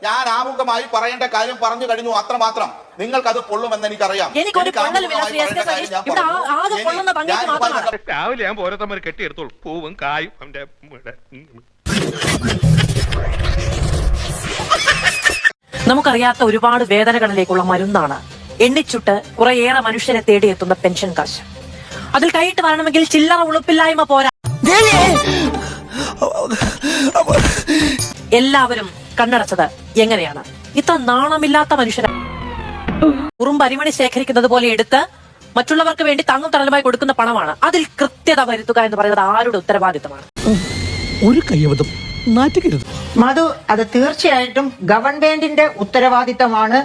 ഞാൻ ആമുഖമായി പറയേണ്ട കാര്യം പറഞ്ഞു കഴിഞ്ഞു, അത്രമാത്രം. നിങ്ങൾക്കത് പൊള്ളുമെന്ന് എനിക്കറിയാം. രാവിലെ ഞാൻ ഓരോരുത്തർ കെട്ടിയെടുത്തോളൂ പൂവും കായും. നമുക്കറിയാത്ത ഒരുപാട് വേദനകളിലേക്കുള്ള മരുന്നാണ് എണ്ണിച്ചുട്ട് കുറേയേറെ മനുഷ്യരെ തേടിയെത്തുന്ന പെൻഷൻ കാശ്. അതിൽ കൈയിട്ട് വരണമെങ്കിൽ ചില്ലറ ഉളുപ്പില്ലായ്മ പോരാ. എല്ലാവരും കണ്ണടച്ചത് എങ്ങനെയാണ്? ഇത്ര നാണമില്ലാത്ത മനുഷ്യരെ ഉറുമ്പരിമണി ശേഖരിക്കുന്നത് പോലെ എടുത്ത് മറ്റുള്ളവർക്ക് വേണ്ടി താങ്ങും തണലുമായി കൊടുക്കുന്ന പണമാണ്. അതിൽ കൃത്യത വരുത്തുക എന്ന് പറയുന്നത് ആരുടെ ഉത്തരവാദിത്തമാണ്? ഒരു കയ്യബദ്ധം നാറ്റുകരുത് മധു, അത് തീർച്ചയായിട്ടും ഗവൺമെന്റിന്റെ ഉത്തരവാദിത്തമാണ്.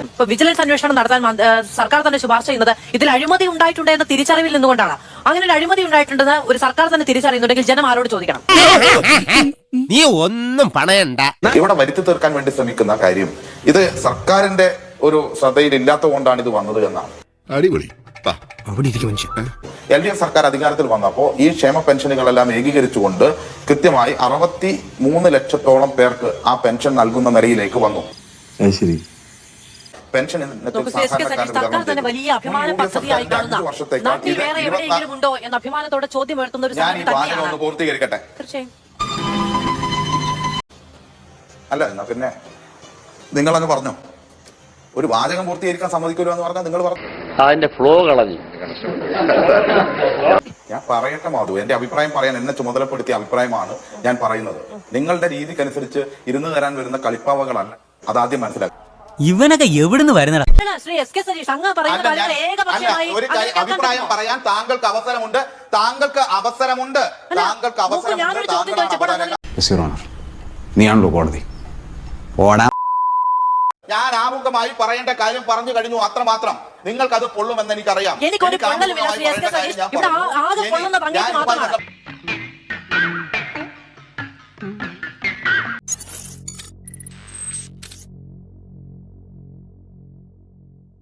ഇപ്പൊ വിജിലൻസ് അന്വേഷണം നടത്താൻ സർക്കാർ തന്നെ ശുപാർശ ചെയ്യുന്നത് ഇതിൽ അഴിമതി ഉണ്ടായിട്ടുണ്ട് എന്ന തിരിച്ചറിവിൽ നിന്നുകൊണ്ടാണ്. അങ്ങനെ ഒരു അഴിമതി ഉണ്ടായിട്ടുണ്ടെന്ന് ഒരു സർക്കാർ തന്നെ തിരിച്ചറിയുന്നുണ്ടെങ്കിൽ ജനം ആരോട് ചോദിക്കണം? നീ ഒന്നും പണയണ്ട. ഇവിടെ വരുത്തി തീർക്കാൻ വേണ്ടി ശ്രമിക്കുന്ന കാര്യം ഇത് സർക്കാരിന്റെ ഒരു ശ്രദ്ധയിൽ ഇല്ലാത്തത് കൊണ്ടാണ് ഇത് വന്നത് എന്നാണ്. അടിപൊളി. LDF സർക്കാർ അധികാരത്തിൽ വന്നപ്പോൾ ഈ ക്ഷേമ പെൻഷനുകളെല്ലാം ഏകീകരിച്ചുകൊണ്ട് കൃത്യമായി 63 ലക്ഷത്തോളം പേർക്ക് ആ പെൻഷൻ നൽകുന്ന നിലയിലേക്ക് വന്നു. പെൻഷൻ പൂർത്തീകരിക്കട്ടെ. അല്ല, എന്നാ പിന്നെ നിങ്ങളങ്ങ് പറഞ്ഞു. ഒരു വാചകം പൂർത്തീകരിക്കാൻ സമ്മതിക്കുമല്ലോ എന്ന് പറഞ്ഞാൽ നിങ്ങൾ പറഞ്ഞു. അതിന്റെ ഫ്ലോ കളഞ്ഞു. ഞാൻ പറയട്ടെ മാധു, എന്റെ അഭിപ്രായം പറയാൻ എന്നെ ചുമതലപ്പെടുത്തിയ അഭിപ്രായമാണ് ഞാൻ പറയുന്നത്. നിങ്ങളുടെ രീതിക്കനുസരിച്ച് ഇരുന്ന് തരാൻ വരുന്ന കളിപ്പാവകളല്ല, അതാദ്യം മനസ്സിലാക്കും. ഇവനൊക്കെ എവിടുന്ന് വരുന്നടാ? ഒരു അഭിപ്രായം പറയാൻ താങ്കൾക്ക് അവസരമുണ്ട്. നീയാണല്ലോ കോടതി. ഞാൻ ആമുഖമായി പറയേണ്ട കാര്യം പറഞ്ഞു കഴിഞ്ഞു, അത്രമാത്രം. നിങ്ങൾക്കത് പൊള്ളുമെന്ന് എനിക്കറിയാം.